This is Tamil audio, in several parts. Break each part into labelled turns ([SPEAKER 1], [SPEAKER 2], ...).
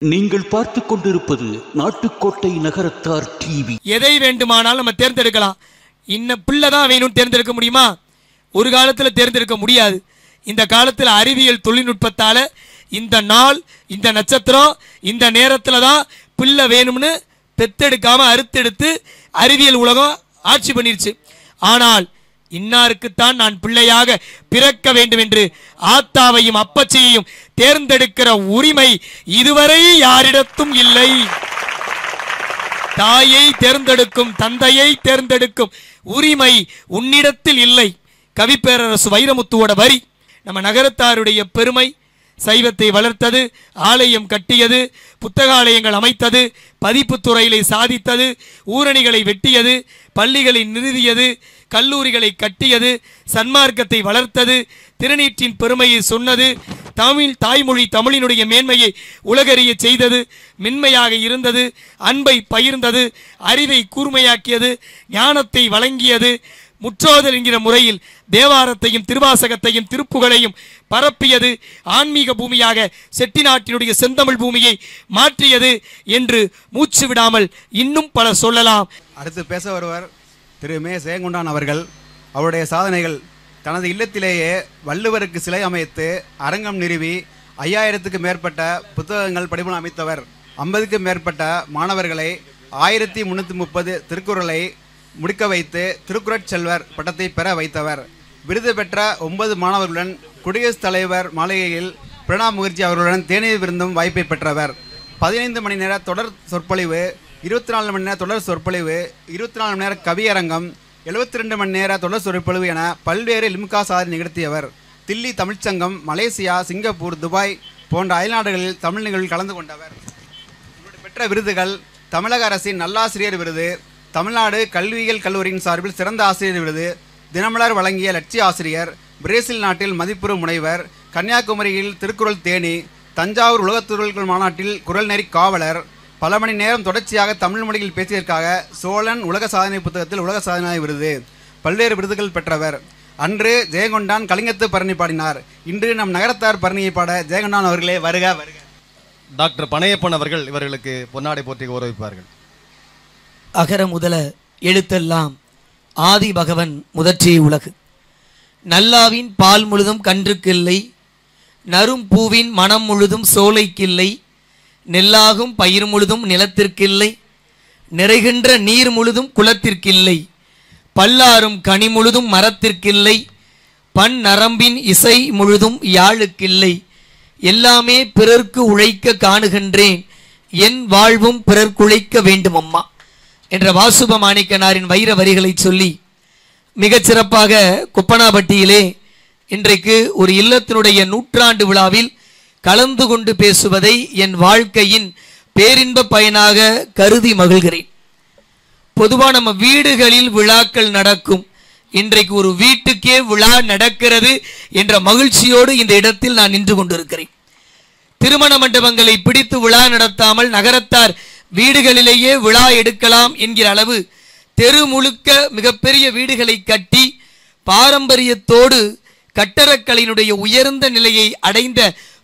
[SPEAKER 1] நீங்கள் பார்த்து கொண்டிருப்பது நாட்டுக்கோட்டை நகரத்தார் டிவி.
[SPEAKER 2] எதை வேண்டுமானாலும் நம்ம தேர்ந்தெடுக்கலாம். இன்ன பிள்ளை தான் வேணும்னு தேர்ந்தெடுக்க முடியுமா? ஒரு காலத்தில் தேர்ந்தெடுக்க முடியாது. இந்த காலத்தில் அறிவியல் தொழில்நுட்பத்தால் இந்த நாள், இந்த நட்சத்திரம், இந்த நேரத்தில் தான் பிள்ளை வேணும்னு பெத்தெடுக்காமல் அறுத்தெடுத்து அறிவியல் உலகம் ஆட்சி பண்ணிருச்சு. ஆனால் இன்னாருக்குத்தான் நான் பிள்ளையாக பிறக்க வேண்டும் என்று ஆத்தாவையும் அப்பச்சியையும் தேர்ந்தெடுக்கிற உரிமை இதுவரை யாரிடத்தும் இல்லை. தாயை தேர்ந்தெடுக்கும், தந்தையை தேர்ந்தெடுக்கும் உரிமை உன்னிடத்தில் இல்லை. கவிப்பேரரசு வைரமுத்துவோட வரி. நம்ம நகரத்தாருடைய பெருமை சைவத்தை வளர்த்தது, ஆலயம் கட்டியது, புத்தகாலயங்கள் அமைத்தது, பதிப்பு துறையிலே சாதித்தது, ஊரணிகளை வெட்டியது, பள்ளிகளை நிறுவியது, கல்லூரிகளை கட்டியது, சன்மார்க்கத்தை வளர்த்தது, திருநீற்றின் பெருமையை சொன்னது, தாய்மொழி தமிழினுடைய மேன்மையை உலகறிய செய்தது, மென்மையாக இருந்தது, அன்பை பகிர்ந்தது, அறிவை கூர்மையாக்கியது, ஞானத்தை வழங்கியது, முற்றோதல் என்கிற முறையில் தேவாரத்தையும் திருவாசகத்தையும் திருப்புகளையும் பரப்பியது, ஆன்மீக பூமியாக செட்டிநாட்டினுடைய செந்தமிழ் பூமியை மாற்றியது என்று மூச்சு விடாமல் இன்னும் பல சொல்லலாம்.
[SPEAKER 3] அடுத்து பேச வருவர் திரு மே ஜெயங்கொண்டான் அவர்கள். அவருடைய சாதனைகள்: தனது இல்லத்திலேயே வள்ளுவருக்கு சிலை அமைத்து அரங்கம் நிறுவி 5000க்கு மேற்பட்ட புத்தகங்கள் படிப்புகள் அமைத்தவர். 50க்கும் மேற்பட்ட மாணவர்களை 1330 திருக்குறளை முடிக்க வைத்து திருக்குறட் செல்வர் பட்டத்தை பெற வைத்தவர். விருது பெற்ற 9 மாணவர்களுடன் குடியரசுத் தலைவர் மாளிகையில் பிரணாப் முகர்ஜி அவர்களுடன் தேநீர் விருந்தும் வாய்ப்பை பெற்றவர். 15 மணி நேர தொடர் சொற்பொழிவு, 24 மணி நேர தொடர் சொற்பொழிவு, 24 மணி நேர கவியரங்கம், 72 மணி நேர தொடர் சொற்பொழிவு என பல்வேறு லிம்கா சாதனை நிகழ்த்தியவர். தில்லி தமிழ்ச்சங்கம், மலேசியா, சிங்கப்பூர், துபாய் போன்ற அயல்நாடுகளில் தமிழ் நிகழ்வில் கலந்து கொண்டவர். இவருடைய பெற்ற விருதுகள்: தமிழக அரசின் நல்லாசிரியர் விருது, தமிழ்நாடு கல்வியியல் கல்லூரியின் சார்பில் சிறந்த ஆசிரியர் விருது, தினமலர் வழங்கிய லட்சிய ஆசிரியர், பிரேசில் நாட்டில் மதிப்புறு முனைவர், கன்னியாகுமரியில் திருக்குறள் தேனி, தஞ்சாவூர் உலகத்துறல்கள் மாநாட்டில் குரல் நெறி காவலர், பல மணி நேரம் தொடர்ச்சியாக தமிழ் மொழியில் பேசியதற்காக சோழன் உலக சாதனை புத்தகத்தில் உலக சாதனை விருது, பல்வேறு விருதுகள் பெற்றவர். அன்று ஜெயங்கொண்டான் கலிங்கத்து பரணி பாடினார். இன்று நம் நகரத்தார் பரணியை பாட ஜெயங்கொண்டான் அவர்களே வருக வருக.
[SPEAKER 4] டாக்டர் பனையப்பன் அவர்கள் இவர்களுக்கு பொன்னாடை போற்றி கௌரவிப்பார்கள்.
[SPEAKER 2] அகர முதல எழுத்தெல்லாம் ஆதி பகவன் முதற்றே உலகு. நல்லாவின் பால் முழுதும் கன்றுக்கில்லை, நரும் பூவின் மனம் முழுதும் சோலைக்கில்லை, நெல்லாகும் பயிர் முழுதும் நிலத்திற்கில்லை, நிறைகின்ற நீர் முழுதும் குளத்திற்கில்லை, பல்லாரும் கனி முழுதும் மரத்திற்கில்லை, பன் நரம்பின் இசை முழுதும் யாழுக்கில்லை, எல்லாமே பிறர்க்கு உழைக்க காணுகின்றேன், என் வாழ்வும் பிறர்க்குழைக்க வேண்டும் அம்மா என்ற வாசுப மாணிக்கனாரின் வைர வரிகளை சொல்லி மிகச்சிறப்பாக குப்பனாபட்டியிலே இன்றைக்கு ஒரு இல்லத்தினுடைய 100ஆண்டு விழாவில் கலந்து கொண்டு பேசுவதை என் வாழ்க்கையின் பேரின்ப பயனாக கருதி மகிழ்கிறேன். பொதுவாக நம்ம வீடுகளில் விழாக்கள் நடக்கும். இன்றைக்கு ஒரு வீட்டுக்கே விழா நடக்கிறது என்ற மகிழ்ச்சியோடு இந்த இடத்தில் நான் நின்று கொண்டிருக்கிறேன். திருமண மண்டபங்களை பிடித்து விழா நடத்தாமல் நகரத்தார் வீடுகளிலேயே விழா எடுக்கலாம் என்கிற அளவு தெரு முழுக்க மிகப்பெரிய வீடுகளை கட்டி பாரம்பரியத்தோடு கட்டடக்கலையினுடைய உயர்ந்த நிலையை அடைந்த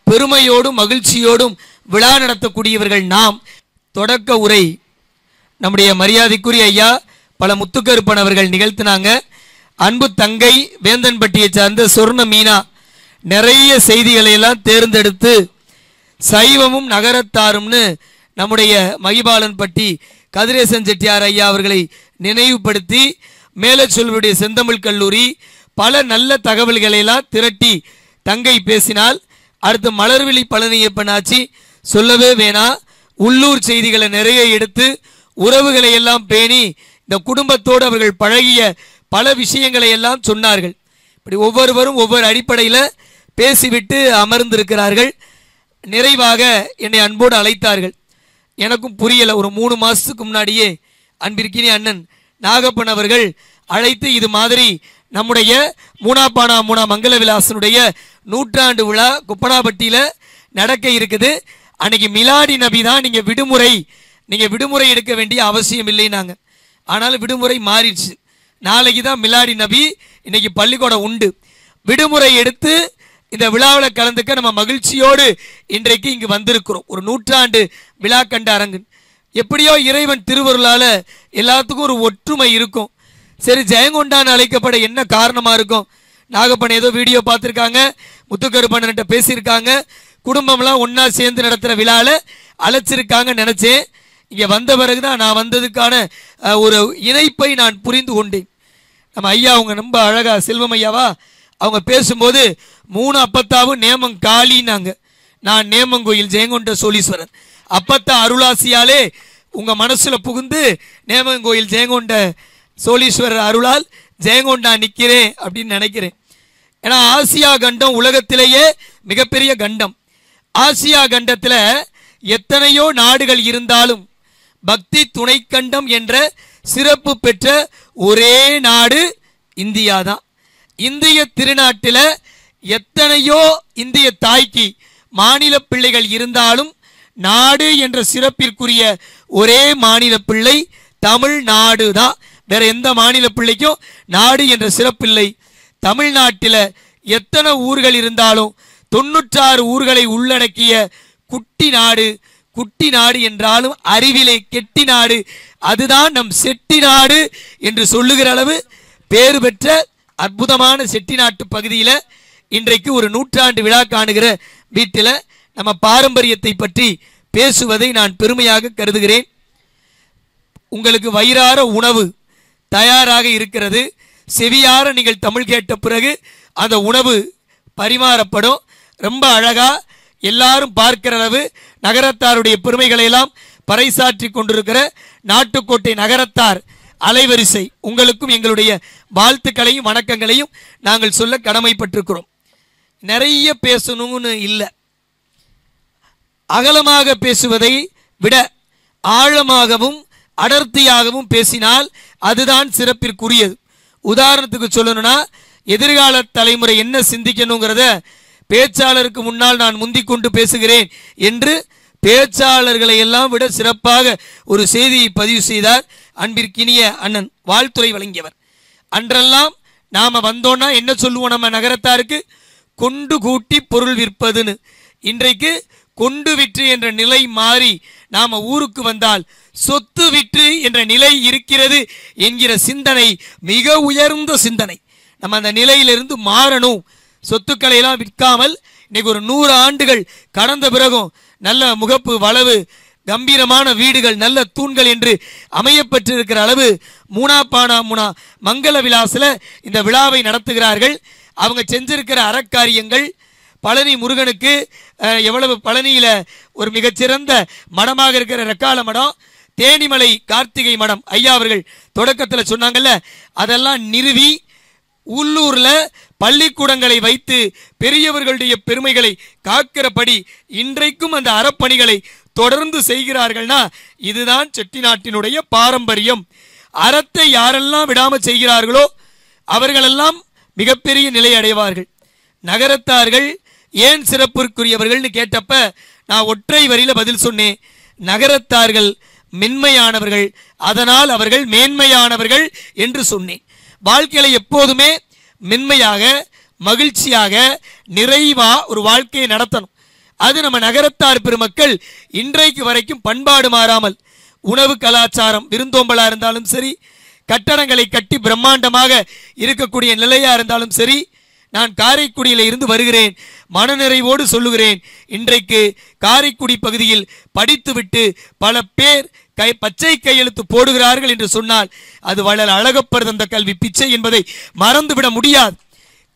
[SPEAKER 2] பெருமையோடும் மகிழ்ச்சியோடும் விழா நடத்தக்கூடியவர்கள் நாம். தொடக்க உரை நம்முடைய மரியாதைக்குரிய ஐயா பல முத்துக்கருப்பன் அவர்கள் நிகழ்த்தினாங்க. அன்பு தங்கை வேந்தன்பட்டியை சார்ந்த சொர்ண மீனா நிறைய செய்திகளை எல்லாம் தேர்ந்தெடுத்து சைவமும் நகரத்தாரும்னு நம்முடைய மகிபாலன் பட்டி கதிரேசன் செட்டியார் ஐயா அவர்களை நினைவுபடுத்தி மேலச்சொல்வருடைய செந்தமிழ் கல்லூரி பல நல்ல தகவல்களை எல்லாம் திரட்டி தங்கை பேசினால். அடுத்து மலர்விழி பழனியப்பன் ஆட்சி சொல்லவே வேணா, உள்ளூர் செய்திகளை நிறைய எடுத்து உறவுகளை எல்லாம் பேணி இந்த குடும்பத்தோடு அவர்கள் பழகிய பல விஷயங்களை எல்லாம் சொன்னார்கள். இப்படி ஒவ்வொருவரும் ஒவ்வொரு அடிப்படையில் பேசிவிட்டு அமர்ந்திருக்கிறார்கள். நிறைவாக என்னை அன்போடு அழைத்தார்கள். எனக்கும் புரியலை. ஒரு 3 மாதத்துக்கு முன்னாடியே அன்பிற்கினி அண்ணன் நாகப்பன் அவர்கள் அழைத்து இது மாதிரி நம்முடைய மூணாப்பானா மூணா மங்கள விலாசனுடைய 100ஆண்டு விழா குப்பனாபட்டியில் நடக்க இருக்குது. அன்னைக்கு மிலாடி நபி தான், நீங்கள் விடுமுறை எடுக்க வேண்டிய அவசியம் இல்லைன்னாங்க. ஆனாலும் விடுமுறை மாறிடுச்சு. நாளைக்கு தான் மிலாடி நபி, இன்னைக்கு பள்ளிக்கூடம் உண்டு. விடுமுறை எடுத்து இந்த விழாவில் கலந்துக்க நம்ம மகிழ்ச்சியோடு இன்றைக்கு இங்கு வந்திருக்கிறோம். ஒரு 100 விழா கண்ட அரங்கு. எப்படியோ இறைவன் திருவருளால் எல்லாத்துக்கும் ஒரு ஒற்றுமை இருக்கும். சரி, ஜெயங்கொண்டான் அழைக்கப்பட என்ன காரணமாக இருக்கும்? நாகப்பன் ஏதோ வீடியோ பார்த்துருக்காங்க, முத்துக்கருப்பண்ணன்ட்ட பேசியிருக்காங்க, குடும்பம்லாம் ஒன்றா சேர்ந்து நடத்துகிற விழாவில் அழைச்சிருக்காங்க நினச்சேன். இங்கே வந்த பிறகு தான் நான் வந்ததுக்கான ஒரு இணைப்பை நான் புரிந்து கொண்டேன். நம்ம ஐயா அவங்க ரொம்ப அழகா, செல்வம் ஐயாவா, அவங்க பேசும்போது 3 அப்பத்தாவும் நேமம் காளினாங்க. நான் நேமங்கோயில் ஜெயங்கொண்ட சோழீஸ்வரர். அப்பத்தா அருளாசியாலே உங்கள் மனசில் புகுந்து நேமங்கோயில் ஜெயங்கொண்ட சோழீஸ்வரர் அருளால் ஜெயங்கொண்டா நிற்கிறேன் அப்படின்னு நினைக்கிறேன். ஏன்னா ஆசியா கண்டம் உலகத்திலேயே மிகப்பெரிய கண்டம். ஆசியா கண்டத்தில் எத்தனையோ நாடுகள் இருந்தாலும் பக்தி துணை கண்டம் என்ற சிறப்பு பெற்ற ஒரே நாடு இந்தியா தான். இந்திய திருநாட்டில் எத்தனையோ இந்திய தாய்க்கு மாநில பிள்ளைகள் இருந்தாலும் நாடு என்ற சிறப்பிற்குரிய ஒரே மாநில பிள்ளை தமிழ்நாடு தான். வேற எந்த மாநில பிள்ளைக்கும் நாடு என்ற சிறப்பில்லை. தமிழ்நாட்டில் எத்தனை ஊர்கள் இருந்தாலும் 96 ஊர்களை உள்ளடக்கிய குட்டி நாடு. குட்டி நாடு என்றாலும் அறிவிலே கெட்டி நாடு. அதுதான் நம் செட்டி நாடு என்று சொல்லுகிற அளவு பேறு பெற்ற அற்புதமான செட்டிநாட்டு பகுதியில் இன்றைக்கு ஒரு 100 விழா காணுகிற வீட்டில் நம்ம பாரம்பரியத்தை பற்றி பேசுவதை நான் பெருமையாக கருதுகிறேன். உங்களுக்கு வயிறார உணவு தயாராக இருக்கிறது. செவியார நீங்கள் தமிழ் கேட்ட பிறகு அந்த உணவு பரிமாறப்படும். ரொம்ப அழகா எல்லாரும் பார்க்கிற அளவு நகரத்தாருடைய பெருமைகளை எல்லாம் பறைசாற்றி கொண்டிருக்கிற நாட்டுக்கோட்டை நகரத்தார் அலைவரிசை உங்களுக்கும் எங்களுடைய வாழ்த்துக்களையும் வணக்கங்களையும் நாங்கள் சொல்ல கடமைப்பட்டிருக்கிறோம். நிறைய பேசணும்னு இல்லை, அகலமாக பேசுவதை விட ஆழமாகவும் அடர்த்தியாகவும் பேசினால் அதுதான் சிறப்பிற்குரியது. உதாரணத்துக்கு சொல்லணும்னா, எதிர்கால தலைமுறை என்ன சிந்திக்கணுங்கிறத பேச்சாளருக்கு முன்னால் நான் முந்திக் கொண்டு பேசுகிறேன் என்று பேச்சாளர்களை எல்லாம் விட சிறப்பாக ஒரு செய்தியை பதிவு செய்தார் அன்பிற்கினிய அண்ணன் வாழ்த்துறை வழங்கியவர். அன்றெல்லாம் நாம் வந்தோன்னா என்ன சொல்லுவோம் நம்ம நகரத்தாருக்கு? கொண்டு கூட்டி பொருள் விற்பதுன்னு. இன்றைக்கு கொண்டு விற்று என்ற நிலை மாறி நாம் ஊருக்கு வந்தால் சொத்து விற்று என்ற நிலை இருக்கிறது என்கிற சிந்தனை மிக உயர்ந்த சிந்தனை. நம்ம அந்த நிலையிலிருந்து மாறணும். சொத்துக்களை எல்லாம் விற்காமல் இன்னைக்கு ஒரு 100 ஆண்டுகள் கடந்த பிறகும் நல்ல முகப்பு வளவு கம்பீரமான வீடுகள் நல்ல தூண்கள் என்று அமையப்பட்டிருக்கிற அளவு மூணாப்பானா மூணா மங்கள விலாசில் இந்த விழாவை நடத்துகிறார்கள். அவங்க செஞ்சிருக்கிற அறக்காரியங்கள் பழனி முருகனுக்கு எவ்வளவு, பழனியில் ஒரு மிகச்சிறந்த மடமாக இருக்கிற ரெக்கால மடம், தேனிமலை கார்த்திகை மடம் ஐயா அவர்கள் தொடக்கத்தில் சொன்னாங்கல்ல, அதெல்லாம் நிறுவி உள்ளூரில் பள்ளிக்கூடங்களை வைத்து பெரியவர்களுடைய பெருமைகளை காக்கிறபடி இன்றைக்கும் அந்த அறப்பணிகளை தொடர்ந்து செய்கிறார்கள்னா இதுதான் செட்டிநாட்டினுடைய பாரம்பரியம். அறத்தை யாரெல்லாம் விடாமல் செய்கிறார்களோ அவர்களெல்லாம் மிகப்பெரிய நிலை அடைவார்கள். நகரத்தார்கள் ஏன் சிறப்பிற்குரியவர்கள்னு கேட்டப்ப நான் ஒற்றை வரியில பதில் சொன்னேன். நகரத்தார்கள் மென்மையானவர்கள், அதனால் அவர்கள் மேன்மையானவர்கள் என்று சொன்னேன். வாழ்க்கையில எப்போதுமே மென்மையாக மகிழ்ச்சியாக நிறைவா ஒரு வாழ்க்கையை நடத்தணும். அது நம்ம நகரத்தார் பெருமக்கள் இன்றைக்கு வரைக்கும் பண்பாடு மாறாமல் உணவு கலாச்சாரம் விருந்தோம்பலா இருந்தாலும் சரி, கட்டடங்களை கட்டி பிரம்மாண்டமாக இருக்கக்கூடிய நிலையா இருந்தாலும் சரி. நான் காரைக்குடியில் இருந்து வருகிறேன், மனநிறைவோடு சொல்லுகிறேன். இன்றைக்கு காரைக்குடி பகுதியில் படித்துவிட்டு பல பேர் பச்சை கையெழுத்து போடுகிறார்கள் என்று சொன்னால் அது வள்ளல் அழகப்பர் தந்த கல்வி பிச்சை என்பதை மறந்துவிட முடியாது.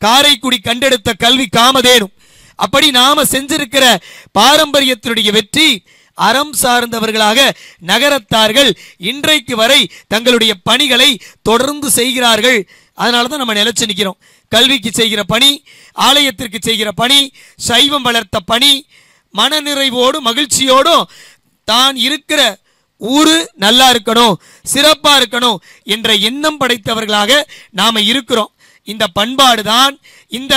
[SPEAKER 2] காரைக்குடி கண்டெடுத்த கல்வி காமதேனும். அப்படி நாம செஞ்சிருக்கிற பாரம்பரியத்தினுடைய வெற்றி அறம் சார்ந்தவர்களாக நகரத்தார்கள் இன்றைக்கு வரை தங்களுடைய பணிகளை தொடர்ந்து செய்கிறார்கள். அதனால தான் நம்ம நிலைச்சு நிற்கிறோம். கல்விக்கு செய்கிற பணி, ஆலயத்திற்கு செய்கிற பணி, சைவம் வளர்த்த பணி, மனநிறைவோடும் மகிழ்ச்சியோடும் தான் இருக்கிற ஊரு நல்லா இருக்கணும், சிறப்பா இருக்கணும் என்ற எண்ணம் படைத்தவர்களாக நாம இருக்கிறோம். இந்த பண்பாடு தான் இந்த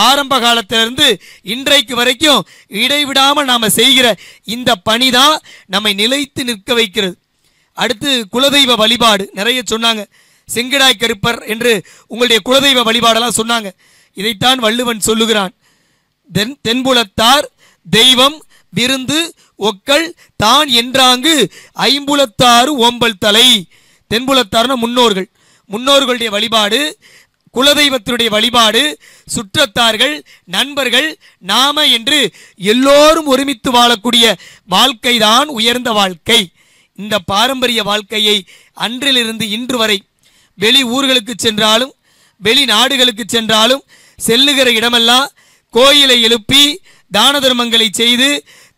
[SPEAKER 2] ஆரம்ப காலத்திலிருந்து இன்றைக்கு வரைக்கும் இடைவிடாமல் நாம செய்கிற இந்த பணி தான் நம்மை நிலைத்து நிற்க வைக்கிறது. அடுத்து குலதெய்வ வழிபாடு நிறைய சொன்னாங்க. செங்கிடாய் கருப்பர் என்று உங்களுடைய குலதெய்வ வழிபாடெல்லாம் சொன்னாங்க. இதைத்தான் வள்ளுவன் சொல்லுகிறான். தென்புலத்தார் தெய்வம் விருந்து ஒக்கள் தான் என்றாங்கு ஐம்புலத்தாறு ஓம்பல் தலை. தென்புலத்தார்னா முன்னோர்கள், முன்னோர்களுடைய வழிபாடு, குலதெய்வத்தினுடைய வழிபாடு, சுற்றத்தார்கள், நண்பர்கள், நாம என்று எல்லோரும் ஒருமித்து வாழக்கூடிய வாழ்க்கை தான் உயர்ந்த வாழ்க்கை. இந்த பாரம்பரிய வாழ்க்கையை அன்றிலிருந்து இன்று வரை வெளி ஊர்களுக்கு சென்றாலும் வெளிநாடுகளுக்கு சென்றாலும் செல்லுகிற இடமெல்லாம் கோயிலை எழுப்பி தான தர்மங்களை செய்து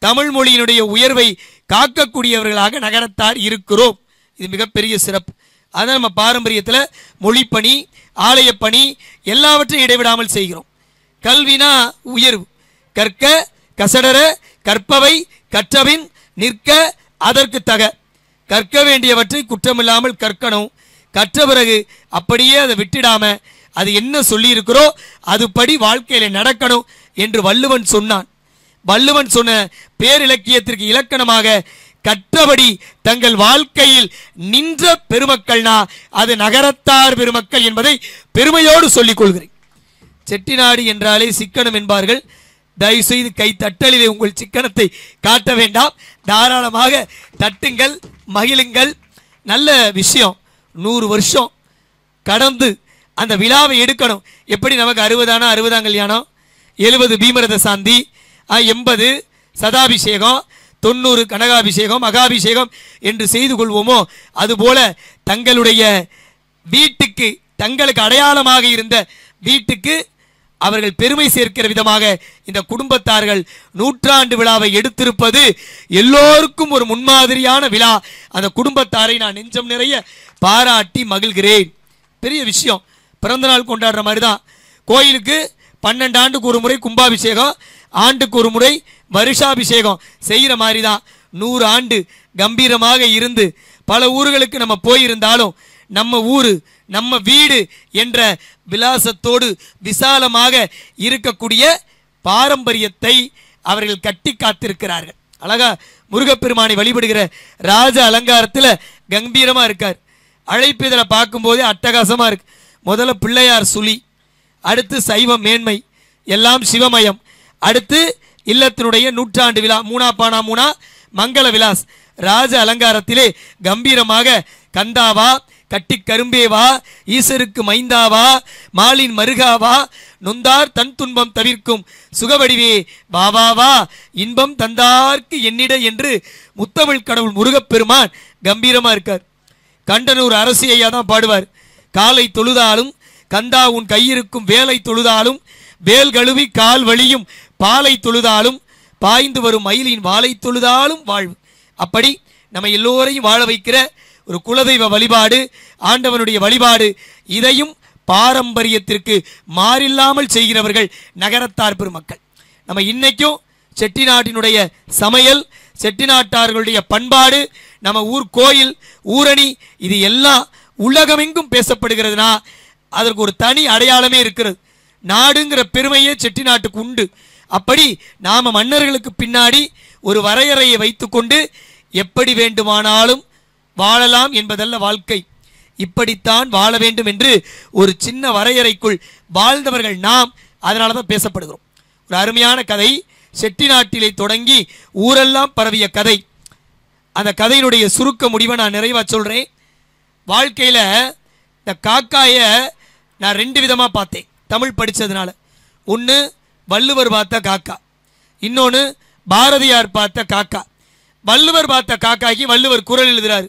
[SPEAKER 2] தமிழ் மொழியினுடைய உயர்வை காக்கக்கூடியவர்களாக நகரத்தார் இருக்கிறோம். இது மிகப்பெரிய சிறப்பு. அதான் நம்ம பாரம்பரியத்தில் மொழிப்பணி, ஆலயப்பணி எல்லாவற்றையும் இடைவிடாமல் செய்கிறோம். கல்வினா உயர்வு, கற்க கசடர கற்பவை கற்றபின் நிற்க அதற்கு தக. கற்க வேண்டியவற்றை குற்றமில்லாமல் கற்கணும். கற்ற பிறகு அப்படியே அதை விட்டுடாம அது என்ன சொல்லி இருக்கிறோ அதுபடி வாழ்க்கையில நடக்கணும் என்று வள்ளுவன் சொன்னான். வள்ளுவன் சொன்ன பேரிலக்கியத்திற்கு இலக்கணமாக கற்றபடி தங்கள் வாழ்க்கையில் நின்ற பெருமக்கள்னா அது நகரத்தார் பெருமக்கள் என்பதை பெருமையோடு சொல்லிக் கொள்கிறேன். செட்டிநாடு என்றாலே சிக்கனம் என்பார்கள். தயவு செய்து கை தட்டலிலே உங்கள் சிக்கனத்தை காட்ட வேண்டாம், தாராளமாக தட்டுங்கள், மகிழுங்கள். நல்ல விஷயம். 100 வருஷம் கடந்து அந்த விழாவை எடுக்கணும். எப்படி நமக்கு 60ஆம் கல்யாணம், 70 பீமரத சாந்தி, 80 சதாபிஷேகம், 90 கனகாபிஷேகம், மகாபிஷேகம் என்று செய்து கொள்வோமோ அதுபோல தங்களுடைய வீட்டுக்கு, தங்களுக்கு அடையாளமாக இருந்த வீட்டுக்கு அவர்கள் பெருமை சேர்க்கிற விதமாக இந்த குடும்பத்தார்கள் 100ஆண்டு விழாவை எடுத்திருப்பது எல்லோருக்கும் ஒரு முன்மாதிரியான விழா. அந்த குடும்பத்தாரை நான் நெஞ்சம் நிறைய பாராட்டி மகிழ்கிறேன். பெரிய விஷயம். பிறந்த நாள் கொண்டாடுற மாதிரி தான். கோயிலுக்கு 12 ஆண்டுக்கு ஒரு முறை கும்பாபிஷேகம், ஆண்டுக்கு ஒரு முறை வருஷாபிஷேகம் செய்கிற மாதிரி தான் 100 ஆண்டு கம்பீரமாக இருந்து பல ஊர்களுக்கு நம்ம போயிருந்தாலும் நம்ம ஊரு நம்ம வீடு என்ற விலாசத்தோடு விசாலமாக இருக்கக்கூடிய பாரம்பரியத்தை அவர்கள் கட்டி காத்திருக்கிறார்கள். அழகா முருகப்பெருமானை வழிபடுகிற ராஜ அலங்காரத்தில் கம்பீரமாக இருக்கார். அழைப்பு இதில் பார்க்கும்போதே அட்டகாசமாக இருக்கு. முதல்ல பிள்ளையார் சுழி, அடுத்து சைவ மேன்மை, எல்லாம் சிவமயம், அடுத்து இல்லத்தினுடைய 100ஆண்டு விழா, மூணா மூணா மங்கள விலாஸ். ராஜ அலங்காரத்திலே கம்பீரமாக கந்தாவா, கட்டி கரும்பேவா, ஈசருக்கு மைந்தாவா, மாலின் மருகாவா, நொந்தார் தன் துன்பம் தவிர்க்கும் சுகவடிவே வாவாவா, இன்பம் தந்தார்க்கு என்னிட என்று முத்தமிழ் கடவுள் முருகப்பெருமான் கம்பீரமா இருக்கார். கண்டனூர் அரசியையா தான் பாடுவார். காலை தொழுதாலும் கந்தா உன் கையிருக்கும் வேலை தொழுதாலும் வேல் கழுவி கால் வழியும் பாலை தொழுதாலும் பாய்ந்து வரும் மயிலின் வாளை தொழுதாலும் வாழ்வு. அப்படி நம்ம எல்லோரையும் வாழ வைக்கிற ஒரு குலதெய்வ வழிபாடு, ஆண்டவனுடைய வழிபாடு, இதையும் பாரம்பரியத்திற்கு மாறில்லாமல் செய்கிறவர்கள் நகரத்தார் பெருமக்கள். நம்ம இன்னைக்கும் செட்டிநாட்டினுடைய சமையல், செட்டிநாட்டார்களுடைய பண்பாடு, நம்ம ஊர் கோயில், ஊரணி, இது எல்லாம் உலகமெங்கும் பேசப்படுகிறதுனா அதற்கு ஒரு தனி அடையாளமே இருக்கிறது. நாடுங்கிற பெருமையே செட்டிநாட்டுக்கு உண்டு. அப்படி நாம மன்னர்களுக்கு பின்னாடி ஒரு வரையறையை வைத்துக்கொண்டு எப்படி வேண்டுமானாலும் வாழலாம் என்பதல்ல வாழ்க்கை. இப்படித்தான் வாழ வேண்டும் என்று ஒரு சின்ன வரையறைக்குள் வாழ்ந்தவர்கள் நாம். அதனால தான் பேசப்படுகிறோம். ஒரு அருமையான கதை, செட்டிநாட்டிலே தொடங்கி ஊரெல்லாம் பரவிய கதை. அந்த கதையினுடைய சுருக்க முடிவை நான் நிறைவாக சொல்கிறேன். வாழ்க்கையில் இந்த காக்காயை நான் 2 விதமாக பார்த்தேன் தமிழ் படித்ததுனால. ஒன்று வள்ளுவர் பார்த்த காக்கா, இன்னொன்று பாரதியார் பார்த்த காக்கா. வள்ளுவர் பார்த்த காக்காய்க்கு வள்ளுவர் குறள் எழுதுகிறார்.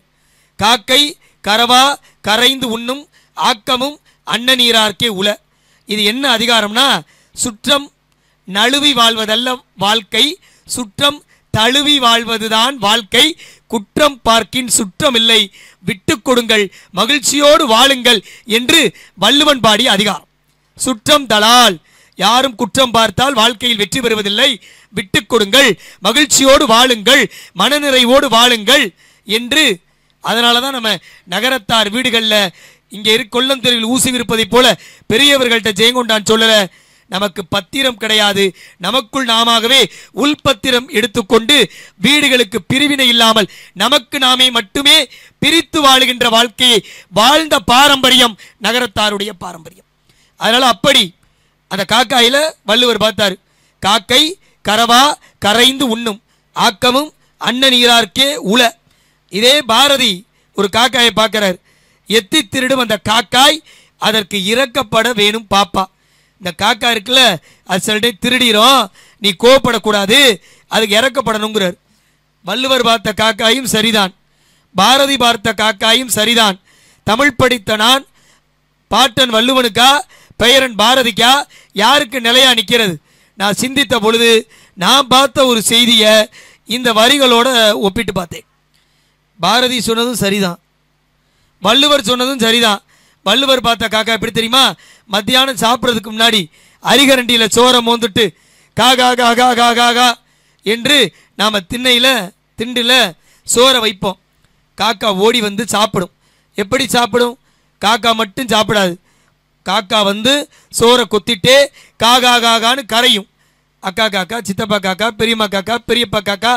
[SPEAKER 2] காக்கை கரவா கரைந்து உண்ணும் ஆக்கமும் அன்னநீரார்க்கே உல. இது என்ன அதிகாரம்னா, சுற்றம் நழுவி வாழ்வதல்ல வாழ்க்கை, சுற்றம் தழுவி வாழ்வதுதான் வாழ்க்கை, குற்றம் பார்க்கின் சுற்றம் இல்லை, விட்டு கொடுங்கள் மகிழ்ச்சியோடு வாழுங்கள் என்று வள்ளுவன் பாடிய அதிகாரம். சுற்றம் தலால், யாரும் குற்றம் பார்த்தால் வாழ்க்கையில் வெற்றி பெறுவதில்லை, விட்டு கொடுங்கள் மகிழ்ச்சியோடு வாழுங்கள், மனநிறைவோடு வாழுங்கள் என்று. அதனால தான் நம்ம நகரத்தார் வீடுகளில் இங்கே கொல்லந்தெருவில் ஊசி விற்பதை போல பெரியவர்கள்ட்ட ஜெயங்கொண்டான் சொல்லலை, நமக்கு பத்திரம் கிடையாது, நமக்குள் நாமவே உள்பத்திரம் எடுத்துக்கொண்டு வீடுகளுக்கு பிரிவினை இல்லாமல் நமக்கு நாமே மட்டுமே பிரித்து வாழுகின்ற வாழ்க்கையை வாழ்ந்த பாரம்பரியம் நகரத்தாருடைய பாரம்பரியம். அதனால அப்படி அந்த காக்காயில வள்ளுவர் பார்த்தாரு. காக்கை கரவா கரைந்து உண்ணும் ஆக்கமும் அன்ன நீரார்க்கே உல. இதே பாரதி ஒரு காக்காயை பார்க்கிறார். எத்தி திருடும் அந்த காக்காய் அதற்கு இறக்கப்பட வேணும் பாப்பா. இந்த காக்கா இருக்குல்ல, அது சில டைம் திருடிரும், நீ கோவப்படக்கூடாது, அதுக்கு இறக்கப்படணுங்கிறார். வள்ளுவர் பார்த்த காக்காயும் சரிதான், பாரதி பார்த்த காக்காயும் சரிதான். தமிழ் படித்த நான் பாட்டன் வள்ளுவனுக்கா பெயரன் பாரதிக்கா யாருக்கு நிலையா நிற்கிறது? நான் சிந்தித்த பொழுது நான் பார்த்த ஒரு செய்தியை இந்த வரிகளோட ஒப்பிட்டு பார்த்தேன். பாரதி சொன்னதும் சரிதான், வள்ளுவர் சொன்னதும் சரிதான். வள்ளுவர் பார்த்த காக்கா எப்படி தெரியுமா? மத்தியானம் சாப்பிட்றதுக்கு முன்னாடி அரிகரண்டியில் சோறை மோந்துட்டு காகா காகா காகா கா என்று நாம் திண்டில் சோறை வைப்போம். காக்கா ஓடி வந்து சாப்பிடும். எப்படி சாப்பிடும்? காக்கா மட்டும் சாப்பிடாது, காக்கா வந்து சோறை கொத்திட்டே காகா காகான்னு கரையும். அக்கா காக்கா, சித்தப்பா காக்கா, பெரியம்மா காக்கா, பெரியப்பா காக்கா,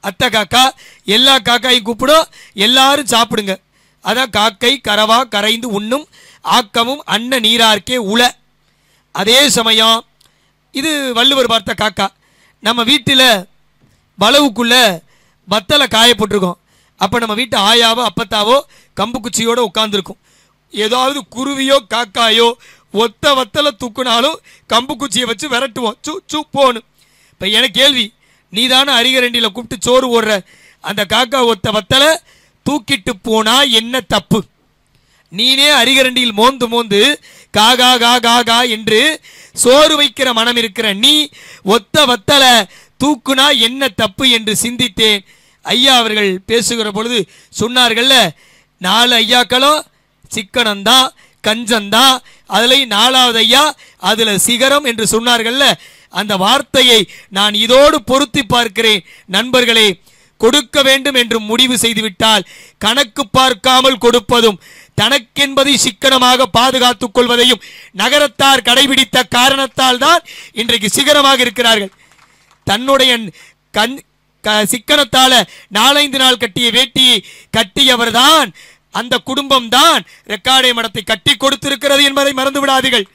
[SPEAKER 2] அத்தை காக்கா, எல்லா காக்காயும் கூப்பிடும், எல்லாரும் சாப்பிடுங்க. அதான் காக்கை கரவா கரைந்து உண்ணும் ஆக்கமும் அன்ன நீரார்க்கே உல. அதே சமயம் இது வள்ளுவர் பார்த்த காக்கா. நம்ம வீட்டில் வளவுக்குள்ளே வத்தலை காய போட்டிருக்கோம். அப்போ நம்ம வீட்டு ஆயாவோ அப்பத்தாவோ கம்பு குச்சியோடு உட்காந்துருக்கும். ஏதாவது குருவியோ காக்காயோ ஒத்த வத்தலை தூக்குனாலும் கம்பு குச்சியை வச்சு விரட்டுவோம், சூ சூ போன்னு. இப்போ எனக்கு கேள்வி, நீ தானே அரிகரண்டியில் கூப்பிட்டு சோறு ஓடுற, அந்த காக்கா ஒத்த வத்தலை தூக்கிட்டு போனா என்ன தப்பு? நீனே அரிகரண்டியில் மோந்து மோந்து காகா கா கா கா என்று சோறு வைக்கிற மனம் இருக்கிற நீ ஒத்த வத்தலை தூக்குனா என்ன தப்பு என்று சிந்தித்தேன். ஐயா அவர்கள் பேசுகிற பொழுது சொன்னார்கள்ல, 4 ஐயாக்களும் சிக்கனம்தான் கஞ்சந்தான், அதில் 4வது ஐயா அதில் சிகரம் என்று சொன்னார்கள்ல, அந்த வார்த்தையை நான் இதோடு பொருத்தி பார்க்கிறேன். நண்பர்களே, கொடுக்க வேண்டும் என்று முடிவு செய்துவிட்டால் கணக்கு பார்க்காமல் கொடுப்பதும் தனக்கென்பதை சிக்கனமாக பாதுகாத்துக் கொள்வதையும் நகரத்தார் கடைபிடித்த காரணத்தால் தான் இன்றைக்கு சிகரமாக இருக்கிறார்கள். தன்னுடைய சிக்கனத்தால 4-5 நாள் கட்டிய வேட்டியை கட்டியவர் தான், அந்த குடும்பம் தான் ரெக்கார்டை மடத்தை கட்டி கொடுத்திருக்கிறது என்பதை மறந்து விடாதீர்கள்.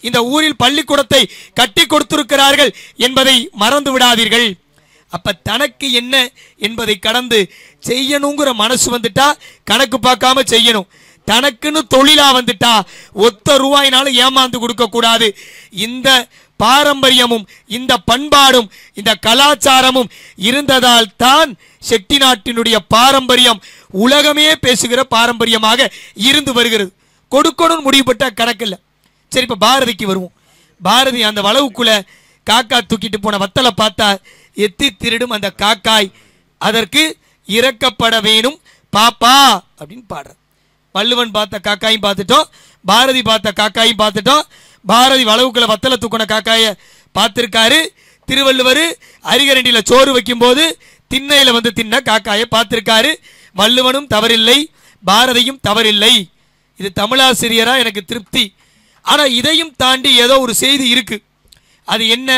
[SPEAKER 2] இந்த ஊரில் பள்ளிக்கூடத்தை கட்டி கொடுத்திருக்கிறார்கள் என்பதை மறந்து விடாதீர்கள். அப்ப தனக்கு என்ன என்பதை கடந்து செய்யணுங்கிற மனசு வந்துட்டா கணக்கு பார்க்காம செய்யணும். தனக்குன்னு தொழிலா வந்துட்டா ஒத்த ரூபாயினாலும் ஏமாந்து கொடுக்க கூடாது. இந்த பாரம்பரியமும் இந்த பண்பாடும் இந்த கலாச்சாரமும் இருந்ததால் தான் செட்டி நாட்டினுடைய பாரம்பரியம் உலகமே பேசுகிற பாரம்பரியமாக இருந்து வருகிறது. கொடுக்கணும்னு முடிவுபட்ட கணக்கில்லை. சரி, இப்போ பாரதிக்கு வருவோம். பாரதி அந்த வளவுக்குள்ள காக்கா தூக்கிட்டு போன வத்தலை பார்த்தா எத்தி திருடும் அந்த காக்காய் அதற்கு இறக்கப்பட வேணும் பாப்பா அப்படின்னு பாடுற. வள்ளுவன் பார்த்த காக்காயும் பார்த்துட்டோம், பாரதி பார்த்த காக்காயும் பார்த்துட்டோம். பாரதி வளவுக்குள்ள வத்தலை தூக்கின காக்காயை பார்த்திருக்காரு. திருவள்ளுவர் அரிகரண்டியில் சோறு வைக்கும்போது திண்ணையில் வந்து தின்ன காக்காயை பார்த்திருக்காரு. வள்ளுவனும் தவறில்லை, பாரதியும் தவறில்லை. இது தமிழாசிரியரா எனக்கு திருப்தி. ஆனால் இதையும் தாண்டி ஏதோ ஒரு செய்தி இருக்கு. அது என்ன?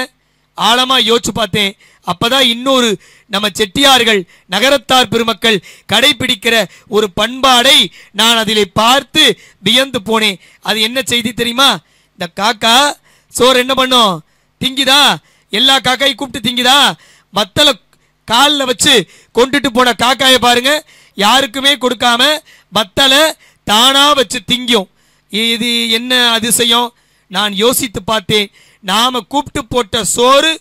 [SPEAKER 2] ஆழமாக யோசிச்சு பார்த்தேன். அப்பதான் இன்னொரு நம்ம செட்டியார்கள் நகரத்தார் பெருமக்கள் கடைபிடிக்கிற ஒரு பண்பாடை நான் அதிலே பார்த்து வியந்து போனேன். அது என்ன செய்தி தெரியுமா? இந்த காக்கா சோறு என்ன பண்ணும்? திங்குதா? எல்லா காக்காயும் கூப்பிட்டு திங்குதா? வத்தலை காலில் வச்சு கொண்டுட்டு போன காக்காயை பாருங்க, யாருக்குமே கொடுக்காம வத்தலை தானா வச்சு திங்கும். இது என்ன அதிசயம்? நான் யோசித்து பார்த்தேன். நாம கூப்பிட்டு போட்ட சோறு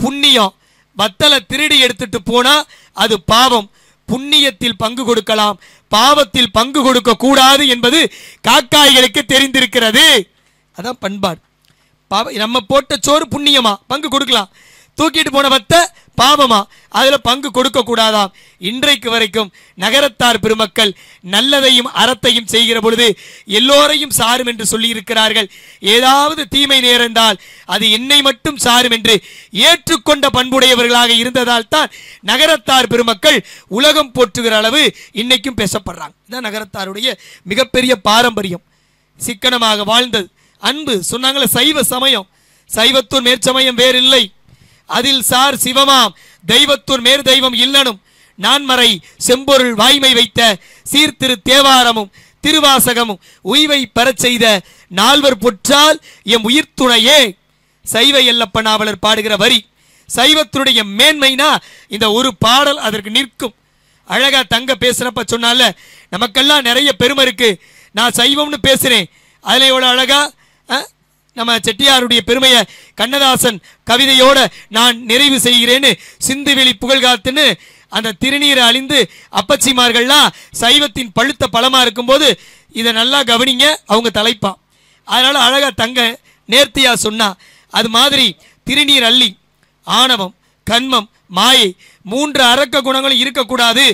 [SPEAKER 2] புண்ணியம், வத்தலை திருடி எடுத்துட்டு போனா அது பாவம். புண்ணியத்தில் பங்கு கொடுக்கலாம், பாவத்தில் பங்கு கொடுக்க கூடாது என்பது காக்காய்களுக்கு தெரிந்திருக்கிறது. அதான் பண்பாடு. நம்ம போட்ட சோறு புண்ணியமா, பங்கு கொடுக்கலாம். தூக்கிட்டு போன வத்த பாவமா, அதுல பங்கு கொடுக்க கூடாதாம். இன்றைக்கு வரைக்கும் நகரத்தார் பெருமக்கள் நல்லதையும் அறத்தையும் செய்கிற பொழுது எல்லோரையும் சாரும் என்று சொல்லி இருக்கிறார்கள். ஏதாவது தீமை நேர்ந்தால் அது என்னை மட்டும் சாரும் என்று ஏற்றுக்கொண்ட பண்புடையவர்களாக இருந்ததால் தான் நகரத்தார் பெருமக்கள் உலகம் போற்றுகிற அளவு இன்னைக்கும் பேசப்படுறாங்க. இதுதான் நகரத்தாருடைய மிகப்பெரிய பாரம்பரியம். சிக்கனமாக வாழ்ந்தது, அன்பு. சொன்னாங்களே சைவ சமயம், சைவத்தூர் மேற்சமயம் வேறில்லை, அதில் சார் சிவமாம் தெய்வத்தூர் மேற் தெய்வம் இல்லனும் நான்மறை செம்பொருள் வாய்மை வைத்த சீர்திரு தேவாரமும் திருவாசகமும் உய்வை பெறச் செய்த நால்வர் பொற்றால் எம் உயிர் துணையே. சைவ எல்லப்ப நாவலர் பாடுகிற வரி. சைவத்தினுடைய மேன்மைனா இந்த ஒரு பாடல் அதற்கு நிற்கும். அழகா தங்க பேசுறப்ப சொன்னால நமக்கெல்லாம் நிறைய பெருமை இருக்கு, நான் சைவம்னு பேசுறேன், அதுல எவ்வளவு அழகா நம்ம செட்டியாருடைய பெருமையை கண்ணதாசன் கவிதையோட நான் நிறைவு செய்கிறேன்னு சிந்துவெளி புகழ்காத்துன்னு அந்த திருநீரை அழிந்து அப்பச்சிமார்கள்லாம் சைவத்தின் பழுத்த பழமா இருக்கும்போது இதை நல்லா கவனிங்க, அவங்க தலைப்பா. அதனால அழகா தங்க நேர்த்தியா சொன்னா. அது மாதிரி திருநீர் அள்ளி ஆணவம் கண்மம் மாயை 3 அரக்க குணங்களும் இருக்கக்கூடாது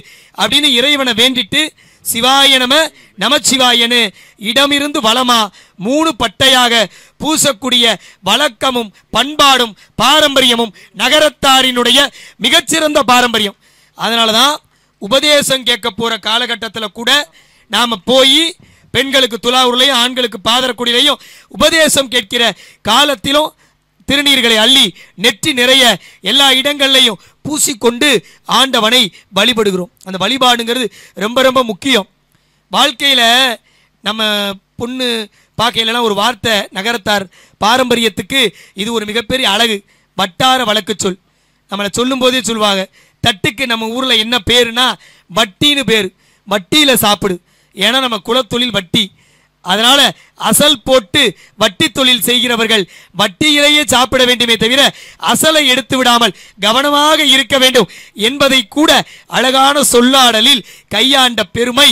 [SPEAKER 2] அப்படின்னு இறைவனை வேண்டிட்டு சிவாய நம நமச்சிவாயனு இடமிருந்து வளமா 3 பட்டையாக பூசக்கூடிய வழக்கமும் பண்பாடும் பாரம்பரியமும் நகரத்தாரினுடைய மிகச்சிறந்த பாரம்பரியம். அதனாலதான் உபதேசம் கேட்க போற காலகட்டத்தில் கூட நாம போய் பெண்களுக்கு துலாவுலையும் ஆண்களுக்கு பாதரக்குடியிலையும் உபதேசம் கேட்கிற காலத்திலும் திருநீர்களை அள்ளி நெற்றி நிறைய எல்லா இடங்கள்லையும் பூசிக்கொண்டு ஆண்டவனை வழிபடுகிறோம். அந்த வழிபாடுங்கிறது ரொம்ப ரொம்ப முக்கியம். வாழ்க்கையில் நம்ம பொண்ணு பார்க்கலாம் ஒரு வார்த்தை நகரத்தார் பாரம்பரியத்துக்கு இது ஒரு மிகப்பெரிய அழகு. வட்டார வழக்கு சொல். நம்மளை சொல்லும் போதே சொல்லுவாங்க, தட்டுக்கு நம்ம ஊரில் என்ன பேருனா வட்டின்னு பேர். வட்டியில் சாப்பிடு, ஏன்னா நம்ம குலத்தொழில் வட்டி. அதனால அசல் போட்டு வட்டி தொழில் செய்கிறவர்கள் வட்டியிலேயே சாப்பிட வேண்டுமே தவிர அசலை எடுத்து விடாமல் கவனமாக இருக்க வேண்டும் என்பதை கூட அழகான சொல்லாடலில் கையாண்ட பெருமை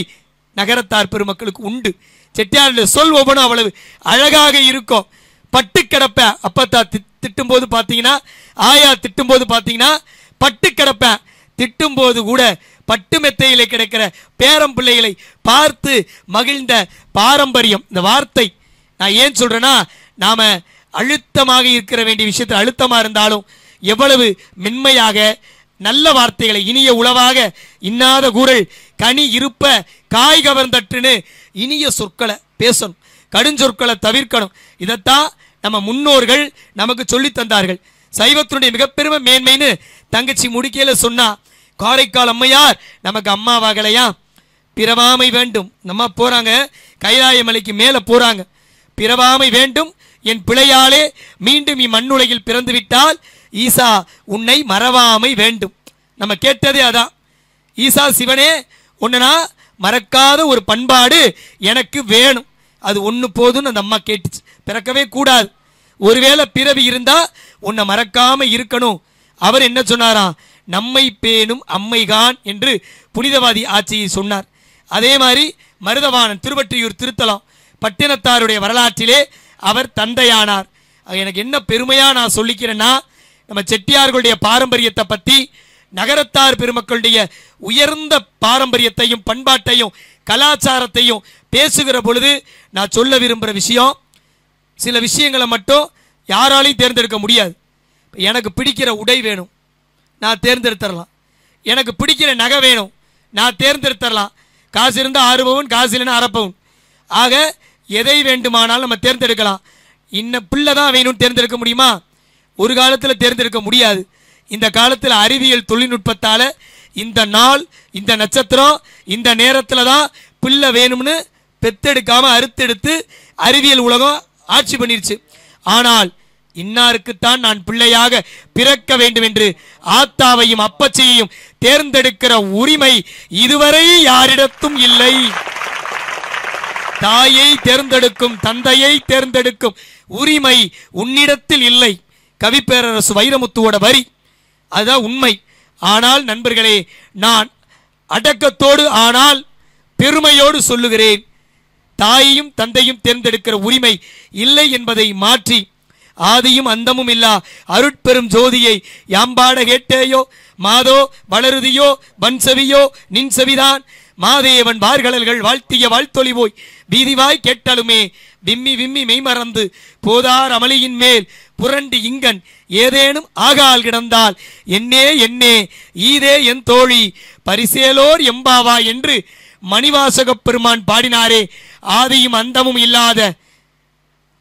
[SPEAKER 2] நகரத்தார் பெருமக்களுக்கு உண்டு. செட்டியாருடைய சொல் ஒவ்வொன்றும் அவ்வளவு அழகாக இருக்கும். பட்டு கிடப்ப அப்பத்தா திட்டும் போது பார்த்தீங்கன்னா, ஆயா திட்டும் போது பார்த்தீங்கன்னா பட்டு கிடப்ப திட்டும் போது கூட பட்டு மெத்தையிலே கிடைக்கிற பேரம் பிள்ளைகளை பார்த்து மகிழ்ந்த பாரம்பரியம். இந்த வார்த்தை நான் ஏன் சொல்றேன்னா, நாம அழுத்தமாக இருக்கிற வேண்டிய விஷயத்தில் அழுத்தமா இருந்தாலும் எவ்வளவு மென்மையாக நல்ல வார்த்தைகளை இனிய உளவாக இன்னாத கூறல் கனி இருப்ப காய் கவர்ந்தட்டுன்னு இனிய சொற்களை பேசணும், கடுஞ்சொற்களை தவிர்க்கணும். இதைத்தான் நம்ம முன்னோர்கள் நமக்கு சொல்லி தந்தார்கள். சைவத்தினுடைய மிகப்பெருமை மேன்மைன்னு தங்கச்சி முடிக்கையில சொன்னா, காரைக்கால் அம்மையார் நமக்கு அம்மாவாகலையா? பிறவாமை வேண்டும். நம்ம போறாங்க கைலாய மலைக்கு மேல போறாங்க. பிறவாமை வேண்டும் என் பிழையாலே மீண்டும் இம்மண்ணுலகில் பிறந்து விட்டால் ஈசா உன்னை மறவாமை வேண்டும். நம்ம கேட்டதே அதான். ஈசா சிவனே ஒன்னுனா மறக்காத ஒரு பண்பாடு எனக்கு வேணும், அது ஒன்று போதும்னு அந்த அம்மா கேட்டுச்சு. பிறக்கவே கூடாது. ஒருவேளை பிறவி இருந்தா உன்னை மறக்காம இருக்கணும். அவர் என்ன சொன்னாராம்? நம்மை பேணும் அம்மைகான் என்று புனிதவாதி ஆட்சியை சொன்னார். அதே மாதிரி மருதவாணன் திருவற்றியூர் திருத்தலம் பட்டினத்தாருடைய வரலாற்றிலே அவர் தந்தையானார். எனக்கு என்ன பெருமையா நான் சொல்லிக்கிறேன்னா, நம்ம செட்டியார்களுடைய பாரம்பரியத்தை பற்றி நகரத்தார் பெருமக்களுடைய உயர்ந்த பாரம்பரியத்தையும் பண்பாட்டையும் கலாச்சாரத்தையும் பேசுகிற பொழுது நான் சொல்ல விரும்புகிற விஷயம், சில விஷயங்களை மட்டும் யாராலையும் தேர்ந்தெடுக்க முடியாது. எனக்கு பிடிக்கிற உடை வேணும், நான் தேர்ந்தெடுத்துடலாம். எனக்கு பிடிக்கிற நகை வேணும், நான் தேர்ந்தெடுத்துடலாம். காசு இருந்தால் 6 பவுன், காசு இல்லைன்னா 1/2 பவுன். ஆக எதை வேண்டுமானாலும் நம்ம தேர்ந்தெடுக்கலாம். இன்னும் பிள்ளை தான் வேணும்னு தேர்ந்தெடுக்க முடியுமா? ஒரு காலத்தில் தேர்ந்தெடுக்க முடியாது. இந்த காலத்தில் அறிவியல் தொழில்நுட்பத்தால் இந்த நாள், இந்த நட்சத்திரம், இந்த நேரத்தில் தான் பிள்ளை வேணும்னு பெத்தெடுக்காம அறுத்தெடுத்து அறிவியல் உலகம் ஆட்சி பண்ணிருச்சு. ஆனால் இன்னாருக்குத்தான் நான் பிள்ளையாக பிறக்க வேண்டும் என்று ஆத்தாவையும் அப்பச்சியையும் தேர்ந்தெடுக்கிற உரிமை இதுவரை யாரிடத்தும் இல்லை. தாயை தேர்ந்தெடுக்கும் தந்தையை தேர்ந்தெடுக்கும் உரிமை உன்னிடத்தில் இல்லை. கவிப்பேரரசு வைரமுத்துவோட வரி அதுதான் உண்மை. ஆனால் நண்பர்களே, நான் அடக்கத்தோடு ஆனால் பெருமையோடு சொல்லுகிறேன், தாயையும் தந்தையும் தேர்ந்தெடுக்கிற உரிமை இல்லை என்பதை மாற்றி ஆதியும் அந்தமும் இல்லா அருட்பெரும் ஜோதியை யாம்பாட கேட்டேயோ மாதோ வளருதியோ வன்செவியோ நின் செவிதான் மாதேவன் வார்கடல்கள் வாழ்த்திய வாழ்த்தொழிவோய் வீதிவாய் கேட்டலுமே விம்மி விம்மி மெய்மறந்து போதார் அமளியின் மேல் புரண்டு இங்கன் ஏதேனும் ஆகால் கிடந்தால் என்னே என்னே ஈதே என் தோழி பரிசேலோர் எம்பாவா என்று மணிவாசகப் பெருமான் பாடினாரே. ஆதியும் அந்தமும் இல்லாத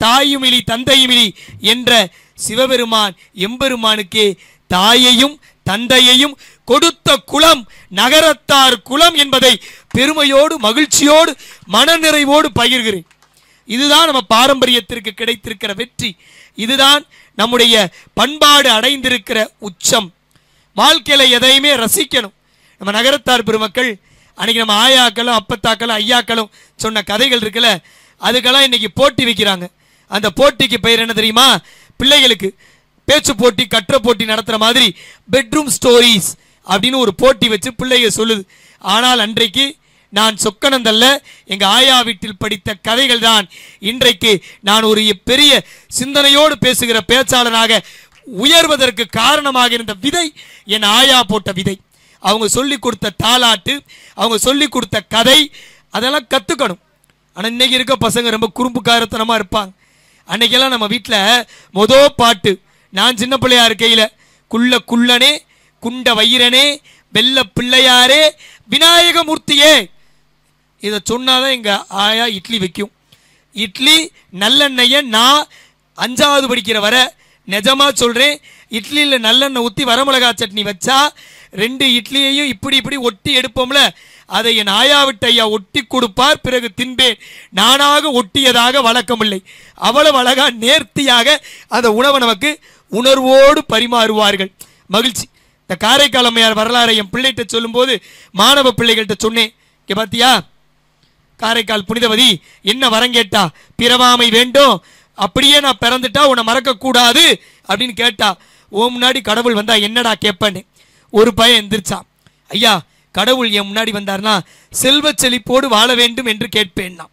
[SPEAKER 2] தாயுமிலி தந்தையுமிலி என்ற சிவபெருமான் எம்பெருமானுக்கே தாயையும் தந்தையையும் கொடுத்த குலம் நகரத்தார் குலம் என்பதை பெருமையோடு மகிழ்ச்சியோடு மனநிறைவோடு பகிர்கிறேன். இதுதான் நம்ம பாரம்பரியத்திற்கு கிடைத்திருக்கிற வெற்றி. இதுதான் நம்முடைய பண்பாடு அடைந்திருக்கிற உச்சம். வாழ்க்கையில எதையுமே ரசிக்கணும். நம்ம நகரத்தார் பெருமக்கள் அன்னைக்கு நம்ம ஆயாக்களும் அப்பத்தாக்களும் ஐயாக்களும் சொன்ன கதைகள் இருக்குல்ல, அதுக்கெல்லாம் இன்னைக்கு போட்டி வைக்கிறாங்க. அந்த போட்டிக்கு பெயர் என்ன தெரியுமா? பிள்ளைகளுக்கு பேச்சு போட்டி, கற்ற போட்டி நடத்துற மாதிரி பெட்ரூம் ஸ்டோரிஸ் அப்படின்னு ஒரு போட்டி வச்சு பிள்ளைங்க சொல்லுது. ஆனால் அன்றைக்கு நான் சொக்கனந்தல்ல, எங்க ஆயா வீட்டில் படித்த கதைகள் தான் இன்றைக்கு நான் ஒரு பெரிய சிந்தனையோடு பேசுகிற பேச்சாளனாக உயர்வதற்கு காரணமாக இருந்த விதை என் ஆயா போட்ட விதை. அவங்க சொல்லி கொடுத்த தாலாட்டு, அவங்க சொல்லி கொடுத்த கதை, அதெல்லாம் கற்றுக்கணும். ஆனால் இன்னைக்கு இருக்க பசங்க ரொம்ப குறும்புக்காரத்தனமாக இருப்பாங்க. அன்னைக்கெல்லாம் நம்ம வீட்டில் மொதல் பாட்டு, நான் சின்ன பிள்ளையா இருக்கையில், குள்ள குள்ளனே குண்ட வயிறனே வெள்ள பிள்ளையாரே விநாயகமூர்த்தியே, இதை சொன்னாதான் எங்கள் ஆயா இட்லி வைக்கும். இட்லி நல்லெண்ணெயை நான் 5வது படிக்கிற வர நிஜமாக சொல்கிறேன், இட்லியில் நல்லெண்ணெய் ஊற்றி வரமிளகா சட்னி வச்சா 2 இட்லியையும் இப்படி இப்படி ஒட்டி எடுப்போம்ல, அதை என் ஆயா விட்டு ஐயா ஒட்டி கொடுப்பார். பிறகு தின்பேன். நானாக ஒட்டியதாக வழக்கமில்லை. அவ்வளவு அழகா நேர்த்தியாக அந்த உணவை நமக்கு உணர்வோடு பரிமாறுவார்கள். மகிழ்ச்சி. இந்த காரைக்கால் அம்மையார் வரலாறை என் பிள்ளைகிட்ட சொல்லும்போது மாணவ பிள்ளைகள்கிட்ட சொன்னேன். இங்கே பார்த்தியா, காரைக்கால் புனிதவதி என்ன வரம் கேட்டா? பிறவாமை வேண்டும், அப்படியே நான் பிறந்துட்டா உன்னை மறக்கக்கூடாது அப்படின்னு கேட்டா. ஓ முன்னாடி கடவுள் வந்தா என்னடா கேட்பேன்னு ஒரு பையன் எந்திரிச்சான். ஐயா, கடவுள் என் முன்னாடி வந்தார்னா செல்வ செழிப்போடு வாழ வேண்டும் என்று கேட்பேன்னா.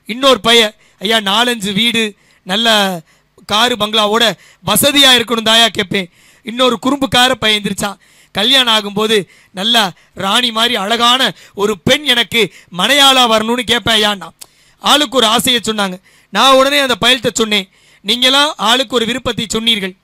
[SPEAKER 2] இன்னொரு பையன், ஐயா 4-5 வீடு நல்ல காரு பங்களாவோட வசதியாக இருக்கணும் தாயா கேட்பேன். இன்னொரு குறும்புக்கார பையன் எந்திரிச்சான். கல்யாணம் ஆகும்போது நல்லா ராணி மாதிரி அழகான ஒரு பெண் எனக்கு மனையாளா வரணும்னு கேட்பேன் ஐயாண்ணா. ஆளுக்கு ஒரு ஆசையை சொன்னாங்க. நான் உடனே அந்த பயல்கிட்ட சொன்னேன், நீங்களாம் ஆளுக்கு ஒரு விருப்பத்தை சொன்னீர்கள்.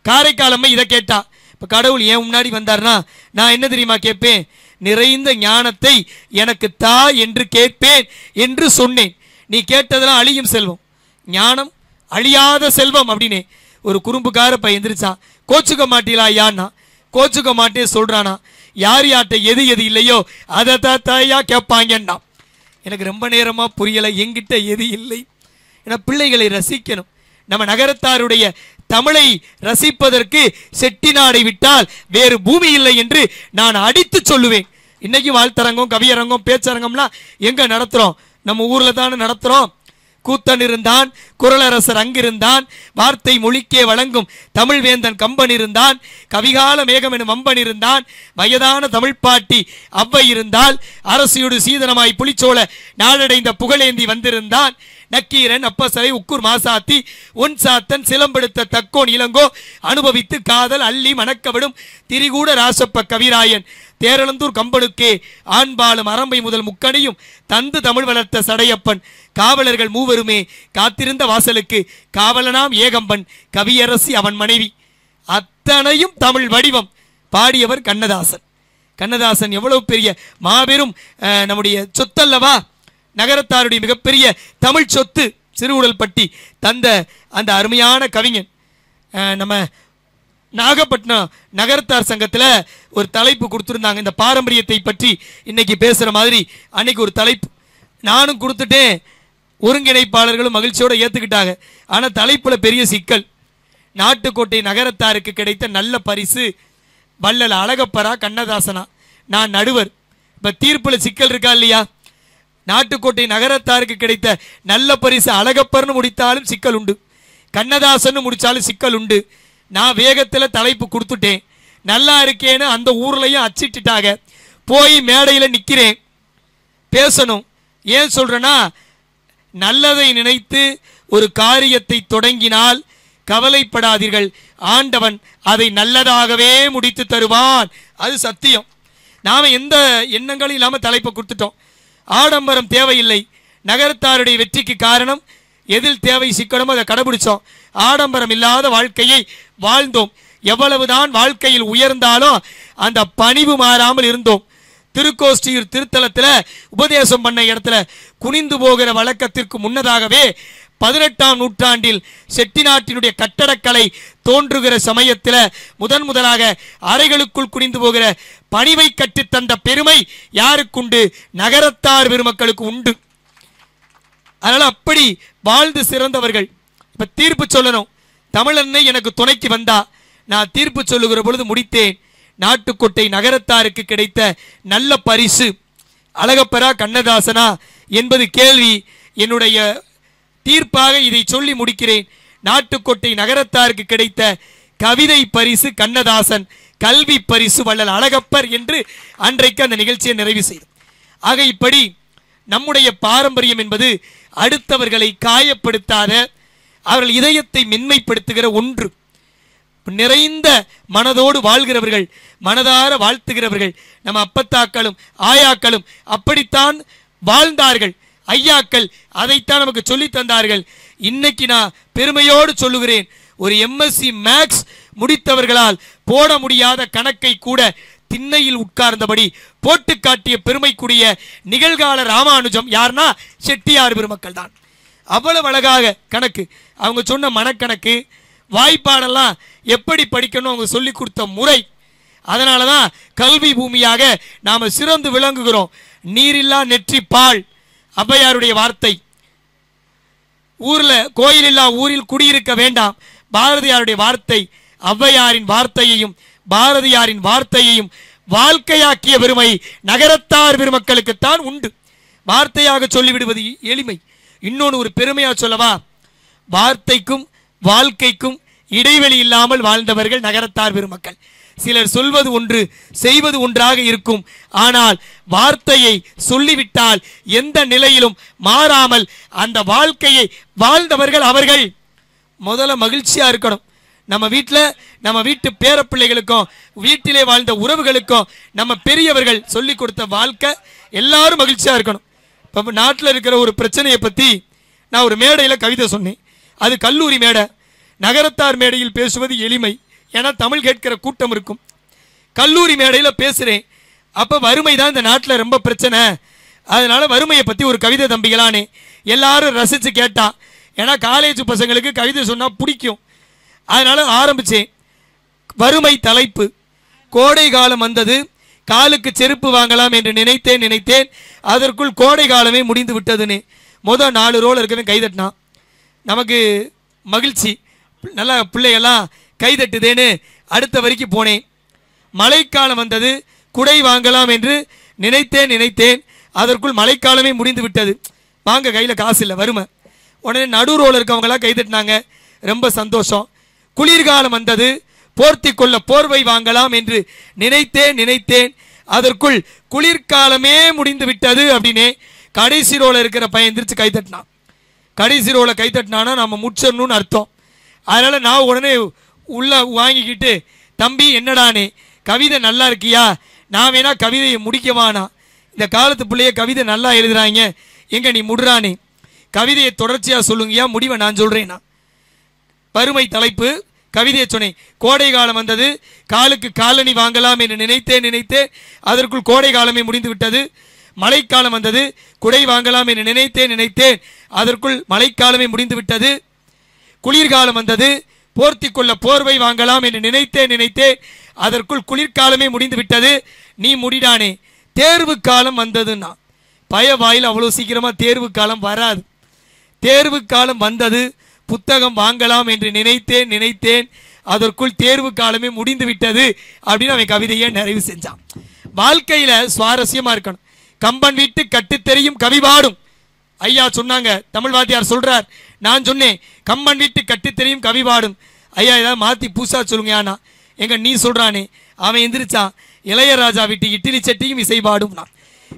[SPEAKER 2] காரைக்காலம்மை இதை கேட்டா. இப்போ கடவுள் ஏன் முன்னாடி வந்தார்னா நான் என்ன தெரியுமா கேட்பேன்? நிறைந்த ஞானத்தை எனக்கு தா என்று கேட்பேன் என்று சொன்னேன். நீ கேட்டதெல்லாம் அழியும் செல்வம், ஞானம் அழியாத செல்வம் அப்படின்னு. ஒரு குறும்புக்கார பையன் எந்திரிச்சான். கோச்சுக்க மாட்டீங்களா ஐயான்னா? கோச்சுக்க மாட்டே சொல்றானா. யார் யார்கிட்ட எது எது இல்லையோ அதை தாயா கேட்பாங்கன்னா. எனக்கு ரொம்ப நேரமா புரியலை, எங்கிட்ட எது இல்லை. ஏன்னா பிள்ளைகளை ரசிக்கணும். நம்ம நகரத்தாருடைய தமிழை ரசிப்பதற்கு செட்டிநாடை விட்டால் வேறு பூமி இல்லை என்று நான் அடித்து சொல்லுவேன். இன்னைக்கு வாழ்த்தரங்கம், கவியரங்கம், பேச்சரங்கம்லாம் எங்க நடத்துறோம்? நம்ம ஊர்ல தானே நடத்துறோம். கூத்தன் இருந்தான், குரலரசர் அங்கிருந்தான், வார்த்தை மொழிக்கே வழங்கும் தமிழ் வேந்தன் கம்பன் இருந்தான், கவிகால மேகம் எனும் வம்பன் இருந்தான், வயதான தமிழ் பாட்டி அவ்வை இருந்தால், அரசியோடு சீதனமாய் புலிச்சோழ நாடடைந்த புகழேந்தி வந்திருந்தான், நக்கீரன் அப்பசலை உக்கூர் மாசாத்தி ஒன் சாத்தன் சிலம்பெடுத்த தக்கோன் இளங்கோ அனுபவித்து காதல் அள்ளி மணக்கவிடும் திரிகூட ராசப்ப கவிராயன் தேரளந்தூர் கம்பனுக்கே ஆண்பாலும் அரம்பை முதல் முக்கணியும் தந்து தமிழ் வளர்த்த சடையப்பன் காவலர்கள் மூவருமே காத்திருந்த வாசலுக்கு காவலனாம் ஏகம்பன் கவியரசி அவன் மனைவி அத்தனையும் தமிழ் வடிவம் பாடியவர் கண்ணதாசன். கண்ணதாசன் எவ்வளவு பெரிய மாபெரும் நம்முடைய சொத்தல்லவா, நகரத்தாருடைய மிகப்பெரிய தமிழ் சொத்து. சிறுவுடல்பட்டி தந்த அந்த அருமையான கவிஞன். நம்ம நாகப்பட்டினம் நகரத்தார் சங்கத்தில் ஒரு தலைப்பு கொடுத்துருந்தாங்க, இந்த பாரம்பரியத்தை பற்றி இன்னைக்கு பேசுகிற மாதிரி. அன்னைக்கு ஒரு தலைப்பு நானும் கொடுத்துட்டேன், ஒருங்கிணைப்பாளர்களும் மகிழ்ச்சியோடு ஏற்றுக்கிட்டாங்க. ஆனால் தலைப்பில் பெரிய சிக்கல். நாட்டுக்கோட்டை நகரத்தாருக்கு கிடைத்த நல்ல பரிசு வள்ளல் அழகப்பரா கண்ணதாசனா? நான் நடுவர். இப்போ தீர்ப்பில் சிக்கல் இருக்கா இல்லையா? நாட்டுக்கோட்டை நகரத்தாருக்கு கிடைத்த நல்ல பரிசு அழகப்பர்னு முடித்தாலும் சிக்கல் உண்டு, கண்ணதாசன் முடித்தாலும் சிக்கல் உண்டு. நான் வேகத்தில் தலைப்பு கொடுத்துட்டேன், நல்லா இருக்கேன்னு அந்த ஊர்லையும் அச்சிட்டுட்டாங்க. போய் மேடையில் நிற்கிறேன், பேசணும். ஏன் சொல்கிறேன்னா, நல்லதை நினைத்து ஒரு காரியத்தை தொடங்கினால் கவலைப்படாதீர்கள், ஆண்டவன் அதை நல்லதாகவே முடித்து தருவான். அது சத்தியம். நாம் எந்த எண்ணங்களும் இல்லாமல் தலைப்பை கொடுத்துட்டோம். ஆடம்பரம் தேவையில்லை. நகரத்தாருடைய வெற்றிக்கு காரணம் எதில் தேவை சிக்கனமோ அதை கடைபிடிச்சோம். ஆடம்பரம் இல்லாத வாழ்க்கையை வாழ்ந்தோம். எவ்வளவுதான் வாழ்க்கையில் உயர்ந்தாலும் அந்த பணிவு மாறாமல் இருந்தோம். திருக்கோஷ்டியூர் திருத்தலத்தில் உபதேசம் பண்ண இடத்துல குனிந்து போகிற வழக்கத்திற்கு முன்னதாகவே 18ஆம் நூற்றாண்டில் செட்டிநாட்டினுடைய கட்டடக்கலை தோன்றுகிற சமயத்தில் முதலாக அறைகளுக்குள் குனிந்து போகிற பணிவை கற்றுத்தந்த பெருமை யாருக்குண்டு? நகரத்தார் பெருமக்களுக்கு உண்டு. அதனால அப்படி வாழ்ந்து சிறந்தவர்கள். இப்ப தீர்ப்பு சொல்லணும். தமிழன்னை எனக்கு துணைக்கு வந்தா நான் தீர்ப்பு சொல்லுகிற பொழுது முடித்தேன். நாட்டுக்கோட்டை நகரத்தாருக்கு கிடைத்த நல்ல பரிசு அழகப்பரா கண்ணதாசனா என்பது கேள்வி. என்னுடைய தீர்ப்பாக இதை சொல்லி முடிக்கிறேன். நாட்டுக்கோட்டை நகரத்தாருக்கு கிடைத்த கவிதை பரிசு கண்ணதாசன், கல்வி பரிசு வள்ளல் அழகப்பர் என்று அன்றைக்கு அந்த நிகழ்ச்சியை நிறைவு செய்தோம். ஆக இப்படி நம்முடைய பாரம்பரியம் என்பது அடுத்தவர்களை காயப்படுத்தாத, அவர்கள் இதயத்தை மென்மைப்படுத்துகிற ஒன்று. நிறைந்த மனதோடு வாழ்கிறவர்கள், மனதார வாழ்த்துகிறவர்கள். நம்ம அப்பத்தாக்களும் ஆயாக்களும் அப்படித்தான் வாழ்ந்தார்கள். ஐயாக்கள் அதைத்தான் நமக்கு சொல்லி தந்தார்கள். இன்னைக்கு நான் பெருமையோடு சொல்லுகிறேன், ஒரு எம்எஸ்சி மேக்ஸ் முடித்தவர்களால் போட முடியாத கணக்கை கூட திண்ணையில் உட்கார்ந்தபடி போட்டு காட்டிய பெருமைக்குரிய நிகழ்கால ராமானுஜம் யார்னா செட்டியார் பெருமக்கள் தான். அவ்வளவு அழகாக கணக்கு, அவங்க சொன்ன மனக்கணக்கு, வாய்ப்பாடெல்லாம் எப்படி படிக்கணும் அவங்க சொல்லி கொடுத்த முறை. அதனால தான் கல்வி பூமியாக நாம சிறந்து விளங்குகிறோம். நீரில்லா நெற்றி பால் ஔவையாருடைய வார்த்தை. ஊர்ல கோயில் இல்லா ஊரில் குடியிருக்க வேண்டாம் பாரதியாருடைய வார்த்தை. ஔவையாரின் வார்த்தையையும் பாரதியாரின் வார்த்தையையும் வாழ்க்கையாக்கிய பெருமை நகரத்தார் பெருமக்களுக்குத்தான் உண்டு. வார்த்தையாக சொல்லிவிடுவது எளிமை. இன்னொன்று ஒரு பெருமையா சொல்லவா, வார்த்தைக்கும் வாழ்க்கைக்கும் இடைவெளி இல்லாமல் வாழ்ந்தவர்கள் நகரத்தார் பெருமக்கள். சிலர் சொல்வது ஒன்று செய்வது ஒன்றாக இருக்கும். ஆனால் வார்த்தையை சொல்லிவிட்டால் எந்த நிலையிலும் மாறாமல் அந்த வாழ்க்கையை வாழ்ந்தவர்கள் அவர்கள். முதல்ல மகிழ்ச்சியா இருக்கணும். நம்ம வீட்டில் நம்ம வீட்டு பேர பிள்ளைகளுக்கும் வீட்டிலே வாழ்ந்த உறவுகளுக்கும் நம்ம பெரியவர்கள் சொல்லி கொடுத்த வாழ்க்கை எல்லாரும் மகிழ்ச்சியா இருக்கணும். இப்போ நாட்டில் இருக்கிற ஒரு பிரச்சனையை பற்றி நான் ஒரு மேடையில் கவிதை சொன்னேன். அது கல்லூரி மேடை. நகரத்தார் மேடையில் பேசுவது எளிமை, ஏன்னா தமிழ் கேட்கிற கூட்டம் இருக்கும். கல்லூரி மேடையில் பேசுகிறேன். அப்போ வறுமை தான் இந்த நாட்டில் ரொம்ப பிரச்சனை, அதனால வறுமையை பற்றி ஒரு கவிதை தம்பிகளானே. எல்லாரும் ரசித்து கேட்டான். ஏன்னா காலேஜ் பசங்களுக்கு கவிதை சொன்னால் பிடிக்கும். அதனால ஆரம்பித்தேன். வறுமை தலைப்பு. கோடை காலம் வந்தது, காலுக்கு செருப்பு வாங்கலாம் என்று நினைத்தேன். அதற்குள் கோடை காலமே முடிந்து விட்டதுன்னு மொதல் 4 ரோல் இருக்கவே கைதட்டினான். நமக்கு மகிழ்ச்சி, நல்லா பிள்ளைகள்லாம் கைதட்டுதேன்னு அடுத்த வரைக்கும் போனேன். மழைக்காலம் வந்தது, குடை வாங்கலாம் என்று நினைத்தேன். அதற்குள் மழைக்காலமே முடிந்து விட்டது, வாங்க கையில் காசு இல்லை, வறுமை. உடனே நடு ரோல் இருக்கவங்களாம் கைதட்டினாங்க, ரொம்ப சந்தோஷம். குளிர்காலம் வந்தது, போர்த்தி கொள்ள போர்வை வாங்கலாம் என்று நினைத்தேன். அதற்குள் குளிர்காலமே முடிந்து விட்டது அப்படின்னு கடைசி ரோல இருக்கிற பையன் எந்திரிச்சு கைதட்டினான். கடைசி ரோல கைதட்டினானா நம்ம முடிச்சிடணும்னு அர்த்தம். அதனால நான் உடனே உள்ள வாங்கிக்கிட்டு, தம்பி என்னடானே கவிதை நல்லா இருக்கியா, நான் வேணா கவிதையை முடிக்கவானா, இந்த காலத்து பிள்ளைய கவிதை நல்லா எழுதுறாங்க, எங்க நீ முடுறானே, கவிதையை தொடர்ச்சியா சொல்லுங்கயா, முடிவை நான் சொல்றேன்னா. வறுமை தலைப்பு, கவிதையை சொன்னேன். கோடை காலம் வந்தது, காலுக்கு காலணி வாங்கலாம் என்று நினைத்தேன். அதற்குள் கோடை காலமே முடிந்து விட்டது. மழைக்காலம் வந்தது, குடை வாங்கலாம் என்று நினைத்தேன். அதற்குள் மழைக்காலமே முடிந்து விட்டது. குளிர்காலம் வந்தது, போர்த்தி கொள்ள போர்வை வாங்கலாம் என்று நினைத்தேன். அதற்குள் குளிர்காலமே முடிந்து விட்டது. நீ முடிடானே, தேர்வு காலம் வந்ததுன்னா பய வாயில் அவ்வளோ சீக்கிரமா தேர்வு காலம் வராது. தேர்வு காலம் வந்தது, புத்தகம் வாங்கலாம் என்று நினைத்தேன். அதற்குள் தேர்வு காலமே முடிந்து விட்டது அப்படின்னு அவன் கவிதையை நிறைவு செஞ்சான். வாழ்க்கையில சுவாரஸ்யமா இருக்கணும். கம்பன் வீட்டு கட்டுத்தெரியும் கவி பாடும். ஐயா சொன்னாங்க, தமிழ் வாத்தியார் சொல்றார், நான் சொன்னேன் கம்பன் வீட்டு கட்டுத்தெரியும் கவி பாடும். ஐயா ஏதாவது மாத்தி பூசா சொல்லுங்க. ஆனா எங்க நீ சொல்றானே, அவன் எந்திரிச்சான், இளையராஜா வீட்டு இட்லி சட்டியும் இசை பாடும்.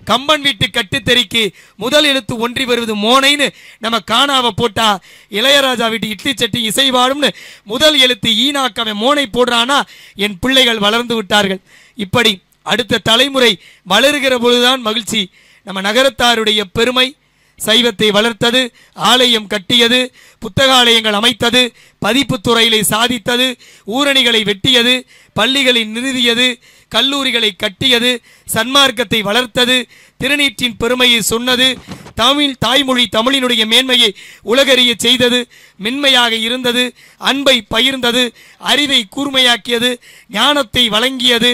[SPEAKER 2] கம்பன் வீட்டு கட்டுத்தறிக்கு முதல் எழுத்து ஒன்றி வருவது மோனைன்னு நம்ம காணாவை போட்டா, இளையராஜா வீட்டு இட்லி சட்டி இசை பாடும்னு முதல் எழுத்து ஈனாக்கவை மோனை போடுறானா என் பிள்ளைகள் வளர்ந்து விட்டார்கள். இப்படி அடுத்த தலைமுறை வளருகிற பொழுதுதான் மகிழ்ச்சி. நம்ம நகரத்தாருடைய பெருமை, சைவத்தை வளர்த்தது, ஆலயம் கட்டியது, புத்தகாலயங்கள் அமைத்தது, பதிப்புத்துறையிலே சாதித்தது, ஊரணிகளை வெட்டியது, பள்ளிகளை நிறுவியது, கல்லூரிகளை கட்டியது, சன்மார்க்கத்தை வளர்த்தது, திருநீற்றின் பெருமையை சொன்னது, தாய்மொழி தமிழினுடைய மேன்மையை உலகறிய செய்தது, மென்மையாக இருந்தது, அன்பை பகிர்ந்தது, அறிவை கூர்மையாக்கியது, ஞானத்தை வழங்கியது,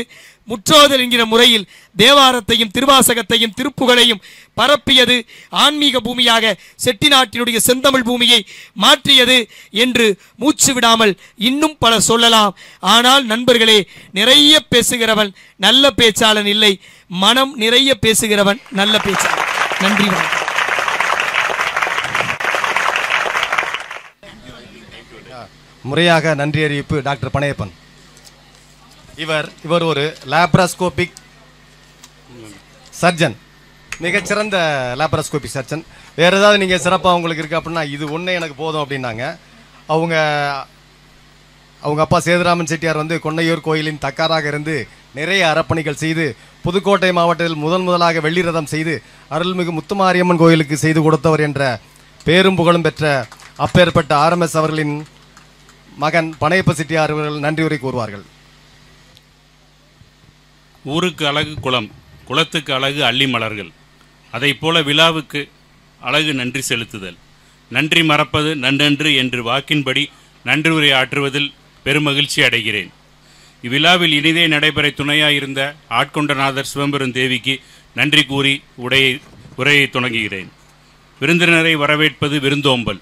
[SPEAKER 2] முற்றோதல் என்கிற முறையில் தேவாரத்தையும் திருவாசகத்தையும் திருப்புகளையும் பரப்பியது, ஆன்மீக பூமியாக செட்டிநாட்டினுடைய செந்தமிழ் பூமியை மாற்றியது என்று மூச்சு விடாமல் இன்னும் பல சொல்லலாம். ஆனால் நண்பர்களே, நிறைய பேசுகிறவன் நல்ல பேச்சாளன் இல்லை, மனம் நிறைய பேசுகிறவன் நல்ல பேச்சாளன். நன்றி.
[SPEAKER 4] முறையாக நன்றி அறிவிப்பு டாக்டர் பனையப்பன். இவர் ஒரு லேப்ராஸ்கோபிக் சர்ஜன், மிகச்சிறந்த லேப்ராஸ்கோபிக் சர்ஜன். வேறு ஏதாவது நீங்கள் சிறப்பாக உங்களுக்கு இருக்குது அப்படின்னா இது ஒன்றே எனக்கு போதும் அப்படின்னாங்க. அவங்க அப்பா சேதுராமன் செட்டியார் வந்து கொன்னையூர் கோயிலின் தக்காராக இருந்து நிறைய அறப்பணிகள் செய்து புதுக்கோட்டை மாவட்டத்தில் முதலாக வெள்ளி ரதம் செய்து அருள்மிகு முத்துமாரியம்மன் கோயிலுக்கு செய்து கொடுத்தவர் என்ற பேரும் புகழும் பெற்ற அப்பேற்பட்ட RMS அவர்களின் மகன் பனையப்ப செட்டியார் அவர்கள் நன்றி உரை கூறுவார்கள்.
[SPEAKER 5] ஊருக்கு அழகு குளம், குளத்துக்கு அழகு அள்ளி மலர்கள். அதை போல விழாவுக்கு அழகு நன்றி செலுத்துதல். நன்றி மறப்பது நன்றன்று என்று வாக்கின்படி நன்றி உரை ஆற்றுவதில் பெருமகிழ்ச்சி அடைகிறேன். இவ்விழாவில் இனிதே நடைபெற துணையாயிருந்த ஆட்கொண்டநாதர் சிவம்பெரும் தேவிக்கு நன்றி கூறி உரையை தொடங்குகிறேன். விருந்தினரை வரவேற்பது விருந்தோம்பல்.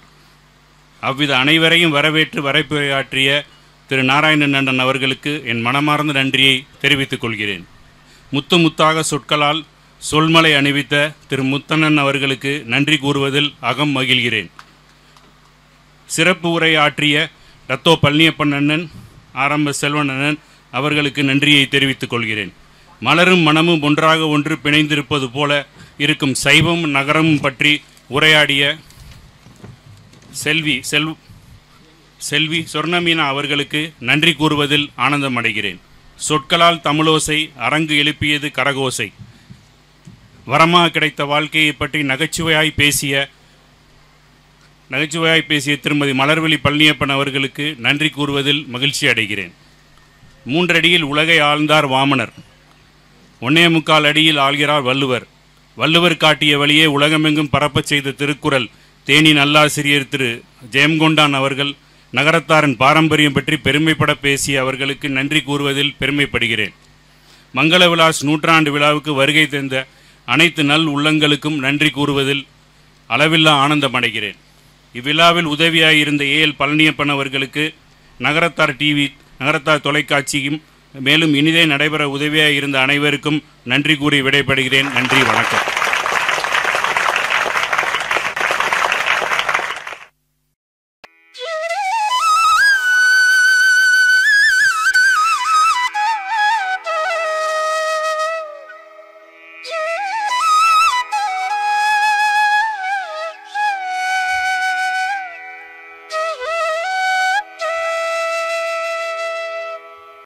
[SPEAKER 5] அவ்வித அனைவரையும் வரவேற்று வரப்புரையாற்றிய திரு நாராயணன் அண்ணன் அவர்களுக்கு என் மனமார்ந்த நன்றியை தெரிவித்துக் கொள்கிறேன். முத்தாக சொற்களால் சொல்மலை அணிவித்த திரு முத்தண்ணன் அவர்களுக்கு நன்றி கூறுவதில் அகம் மகிழ்கிறேன். சிறப்பு உரை ஆற்றிய ரத்தோ பழனியப்பன் அண்ணன், RMS செல்வன் அண்ணன் அவர்களுக்கு நன்றியை தெரிவித்துக் கொள்கிறேன். மலரும் மனமும் ஒன்றாக ஒன்று பிணைந்திருப்பது போல இருக்கும் சைவம் நகரமும் பற்றி உரையாடிய செல்வி சொர்ணமீனா அவர்களுக்கு நன்றி கூறுவதில் ஆனந்தம் அடைகிறேன். சொற்களால் தமிழோசை, அரங்கு எழுப்பியது கரகோசை. வரமாக கிடைத்த வாழ்க்கையை பற்றி நகைச்சுவையாய் பேசிய திருமதி மலர்விழி பழனியப்பன் அவர்களுக்கு நன்றி கூறுவதில் மகிழ்ச்சி அடைகிறேன். 3 அடியில் உலகை ஆழ்ந்தார் வாமனர், 1.25 அடியில் ஆள்கிறார் வள்ளுவர். வள்ளுவர் காட்டிய வழியே உலகமெங்கும் பரப்பச் செய்த திருக்குறள் தேனி நல்லாசிரியர் திரு ஜெயங்கொண்டான் அவர்கள் நகரத்தாரின் பாரம்பரியம் பற்றி பெருமைப்பட பேசிய அவர்களுக்கு நன்றி கூறுவதில் பெருமைப்படுகிறேன். மங்கள விலாஸ் 100ஆண்டு விழாவுக்கு வருகை தந்த அனைத்து நல் உள்ளங்களுக்கும் நன்றி கூறுவதில் அளவில்லா ஆனந்தம் அடைகிறேன். இவ்விழாவில் உதவியாயிருந்த AL பழனியப்பன் அவர்களுக்கு நகரத்தார் தொலைக்காட்சியும் மேலும் இனிதே நடைபெற உதவியாயிருந்த அனைவருக்கும் நன்றி கூறி விடைபெறுகிறேன். நன்றி, வணக்கம்.